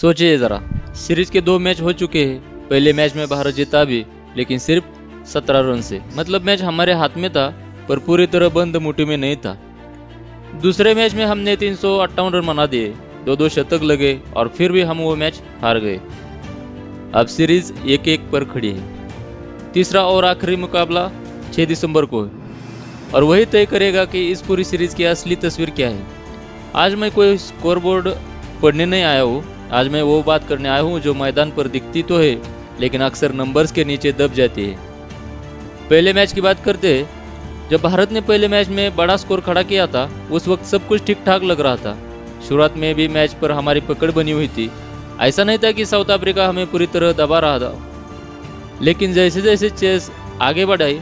सोचिए जरा, सीरीज के 2 मैच हो चुके हैं। पहले मैच में भारत जीता भी, लेकिन सिर्फ 17 रन से। मतलब मैच हमारे हाथ में था, पर पूरी तरह बंद मुट्ठी में नहीं था। दूसरे मैच में हमने 358 रन बना दिए, दो दो शतक लगे, और फिर भी हम वो मैच हार गए। अब सीरीज 1-1 पर खड़ी है। तीसरा और आखिरी मुकाबला 6 दिसंबर को है, और वही तय करेगा कि इस पूरी सीरीज की असली तस्वीर क्या है। आज मैं कोई स्कोरबोर्ड पढ़ने नहीं आया हूँ। आज मैं वो बात करने आया हूँ जो मैदान पर दिखती तो है, लेकिन अक्सर नंबर्स के नीचे दब जाती है। पहले मैच की बात करते हैं। जब भारत ने पहले मैच में बड़ा स्कोर खड़ा किया था, उस वक्त सब कुछ ठीक ठाक लग रहा था। शुरुआत में भी मैच पर हमारी पकड़ बनी हुई थी। ऐसा नहीं था कि साउथ अफ्रीका हमें पूरी तरह दबा रहा था, लेकिन जैसे जैसे चेस आगे बढ़ाई,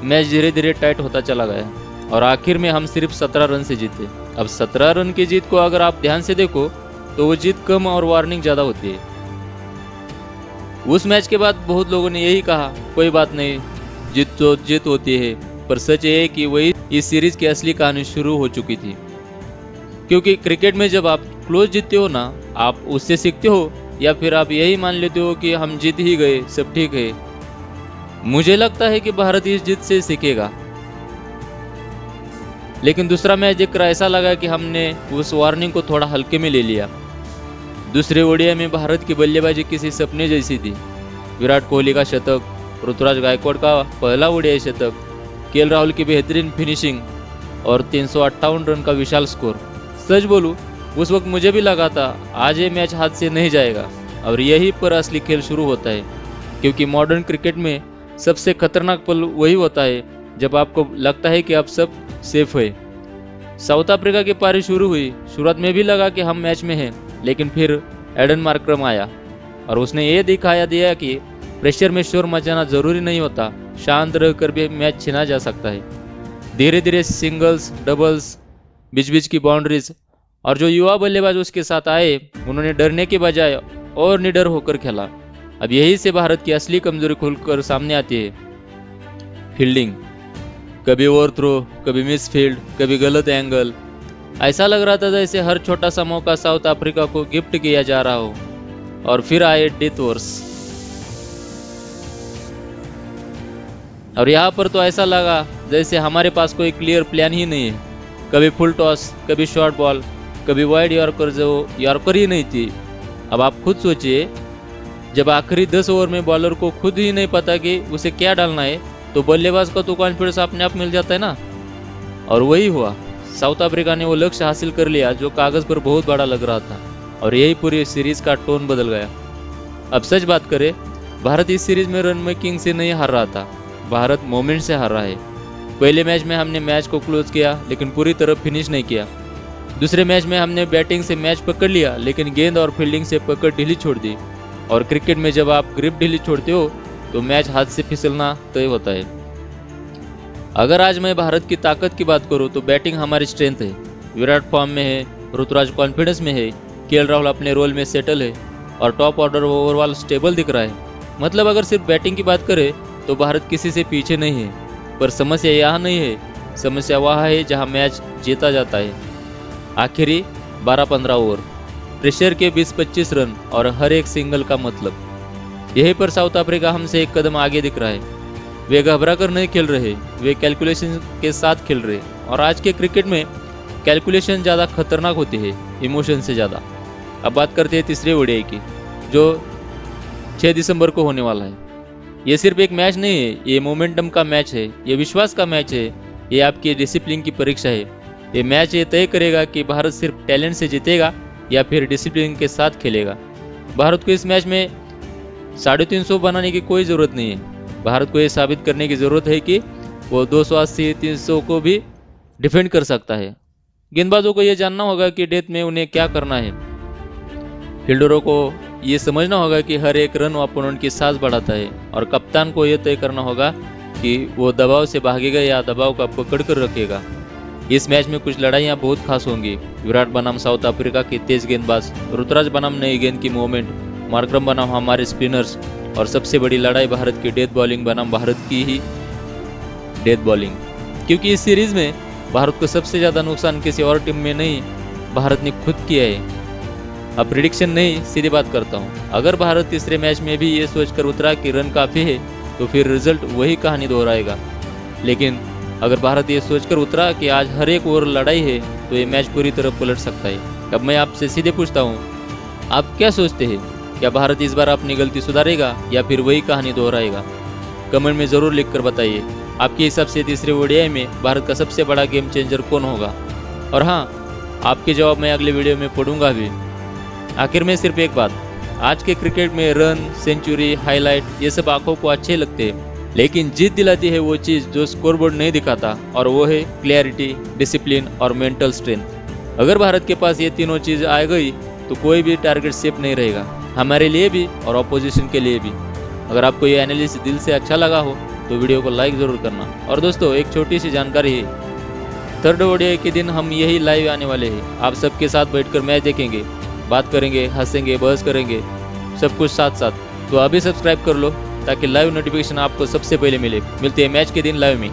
मैच धीरे धीरे टाइट होता चला गया, और आखिर में हम सिर्फ 17 रन से जीते। अब 17 रन की जीत को अगर आप ध्यान से देखो, तो वो जीत कम और वार्निंग ज्यादा होती है। उस मैच के बाद बहुत लोगों ने यही कहा, कोई बात नहीं, जीत तो जीत होती है। पर सच ये है कि वही इस सीरीज की असली कहानी शुरू हो चुकी थी। क्योंकि क्रिकेट में जब आप क्लोज जीतते हो ना, आप उससे सीखते हो, या फिर आप यही मान लेते हो कि हम जीत ही गए, सब ठीक है। मुझे लगता है कि भारत इस जीत से सीखेगा। लेकिन दूसरा मैच देखकर ऐसा लगा कि हमने उस वार्निंग को थोड़ा हल्के में ले लिया। दूसरे ओडीआई में भारत की बल्लेबाजी किसी सपने जैसी थी। विराट कोहली का शतक, ऋतुराज गायकवाड़ का पहला ओडीआई शतक, केएल राहुल की बेहतरीन फिनिशिंग, और 358 रन का विशाल स्कोर। सच बोलूं, उस वक्त मुझे भी लगा था आज ये मैच हाथ से नहीं जाएगा, और यही पर असली खेल शुरू होता है। क्योंकि मॉडर्न क्रिकेट में सबसे खतरनाक पल वही होता है जब आपको लगता है कि अब सब सेफ है। साउथ अफ्रीका की पारी शुरू हुई। शुरुआत में भी लगा कि हम मैच में हैं, लेकिन फिर एडन मार्करम आया, और उसने ये दिखाया दिया कि प्रेशर में शोर मचाना जरूरी नहीं होता, शांत रहकर भी मैच छीना जा सकता है। धीरे धीरे सिंगल्स, डबल्स, बीच बीच की बाउंड्रीज, और जो युवा बल्लेबाज उसके साथ आए, उन्होंने डरने के बजाय और निडर होकर खेला। अब यही से भारत की असली कमजोरी खुलकर सामने आती है। फील्डिंग, कभी ओवरथ्रो, कभी मिस फील्ड, कभी गलत एंगल। ऐसा लग रहा था जैसे हर छोटा सा मौका साउथ अफ्रीका को गिफ्ट किया जा रहा हो। और फिर आए डेथ ओवर्स, और यहाँ पर तो ऐसा लगा जैसे हमारे पास कोई क्लियर प्लान ही नहीं है। कभी फुल टॉस, कभी शॉर्ट बॉल, कभी वाइड यॉर्कर जो यॉर्कर ही नहीं थी। अब आप खुद सोचिए, जब आखिरी 10 ओवर में बॉलर को खुद ही नहीं पता कि उसे क्या डालना है, तो बल्लेबाज का तो कॉन्फिडेंस अपने आप मिल जाता है ना। और वही हुआ। साउथ अफ्रीका ने वो लक्ष्य हासिल कर लिया जो कागज पर बहुत बड़ा लग रहा था, और यही पूरी सीरीज का टोन बदल गया। अब सच बात करें, भारत इस सीरीज में रन मेकिंग से नहीं हार रहा था, भारत मोमेंट से हार रहा है। पहले मैच में हमने मैच को क्लोज किया, लेकिन पूरी तरह फिनिश नहीं किया। दूसरे मैच में हमने बैटिंग से मैच पकड़ लिया, लेकिन गेंद और फील्डिंग से पकड़ ढीली छोड़ दी। और क्रिकेट में जब आप ग्रिप ढीली छोड़ते हो, तो मैच हाथ से फिसलना तय होता है। अगर आज मैं भारत की ताकत की बात करूं, तो बैटिंग हमारी स्ट्रेंथ है। विराट फॉर्म में है, ऋतुराज कॉन्फिडेंस में है, केएल राहुल अपने रोल में सेटल है, और टॉप ऑर्डर ओवरऑल स्टेबल दिख रहा है। मतलब अगर सिर्फ बैटिंग की बात करें, तो भारत किसी से पीछे नहीं है। पर समस्या यहाँ नहीं है, समस्या वहाँ है जहाँ मैच जीता जाता है। आखिरी 12-15 ओवर, प्रेशर के 20-25 रन, और हर एक सिंगल का मतलब। यहीं पर साउथ अफ्रीका हमसे एक कदम आगे दिख रहा है। वे घबरा कर नहीं खेल रहे, वे कैलकुलेशन के साथ खेल रहे। और आज के क्रिकेट में कैलकुलेशन ज़्यादा खतरनाक होती है इमोशन से ज़्यादा। अब बात करते हैं तीसरे ओडीआई की, जो 6 दिसंबर को होने वाला है। ये सिर्फ एक मैच नहीं है, ये मोमेंटम का मैच है, ये विश्वास का मैच है, ये आपकी डिसिप्लिन की परीक्षा है। ये मैच ये तय करेगा कि भारत सिर्फ टैलेंट से जीतेगा या फिर डिसिप्लिन के साथ खेलेगा। भारत को इस मैच में 350 बनाने की कोई ज़रूरत नहीं है। भारत को ये साबित करने की ज़रूरत है कि वो 280-300 को भी डिफेंड कर सकता है। गेंदबाजों को ये जानना होगा कि डेथ में उन्हें क्या करना है। फील्डरों को ये समझना होगा कि हर एक रन ओपोनेंट की सांस बढ़ाता है, और कप्तान को यह तय करना होगा कि वो दबाव से भागेगा या दबाव का पकड़ कर रखेगा। इस मैच में कुछ लड़ाइयाँ बहुत खास होंगी। विराट बनाम साउथ अफ्रीका के तेज गेंदबाज, ऋतुराज बनाम नई गेंद की मूवमेंट, मार्करम बनाम हमारे स्पिनर्स, और सबसे बड़ी लड़ाई भारत की डेथ बॉलिंग बनाम भारत की ही डेथ बॉलिंग। क्योंकि इस सीरीज में भारत को सबसे ज्यादा नुकसान किसी और टीम में नहीं, भारत ने खुद किया है। अब प्रिडिक्शन नहीं, सीधी बात करता हूँ। अगर भारत तीसरे मैच में भी ये सोचकर उतरा कि रन काफ़ी है तो फिर रिजल्ट वही कहानी दोहराएगा। लेकिन अगर भारत ये सोचकर उतरा कि आज हर एक ओवर लड़ाई है तो ये मैच पूरी तरह पलट सकता है। अब मैं आपसे सीधे पूछता हूँ, आप क्या सोचते हैं? क्या भारत इस बार अपनी गलती सुधारेगा या फिर वही कहानी दोहराएगा? कमेंट में ज़रूर लिख कर बताइए। आपके हिसाब से तीसरे ओडीआई में भारत का सबसे बड़ा गेम चेंजर कौन होगा? और हाँ, आपके जवाब मैं अगले वीडियो में पढ़ूंगा भी। आखिर में सिर्फ एक बात, आज के क्रिकेट में रन, सेंचुरी, हाईलाइट ये सब आंखों को अच्छे लगते हैं, लेकिन जीत दिलाती है वो चीज़ जो स्कोरबोर्ड नहीं दिखाता, और वो है क्लैरिटी, डिसिप्लिन और मेंटल स्ट्रेंथ। अगर भारत के पास ये तीनों चीज़ आ गई तो कोई भी टारगेट सेफ नहीं रहेगा, हमारे लिए भी और ऑपोजिशन के लिए भी। अगर आपको ये एनालिसिस दिल से अच्छा लगा हो तो वीडियो को लाइक ज़रूर करना। और दोस्तों, एक छोटी सी जानकारी है, थर्ड ओडीआई के दिन हम यही लाइव आने वाले हैं। आप सबके साथ बैठकर मैच देखेंगे, बात करेंगे, हंसेंगे, बहस करेंगे, सब कुछ साथ साथ। तो अभी सब्सक्राइब कर लो ताकि लाइव नोटिफिकेशन आपको सबसे पहले मिले। मिलते हैं मैच के दिन लाइव में।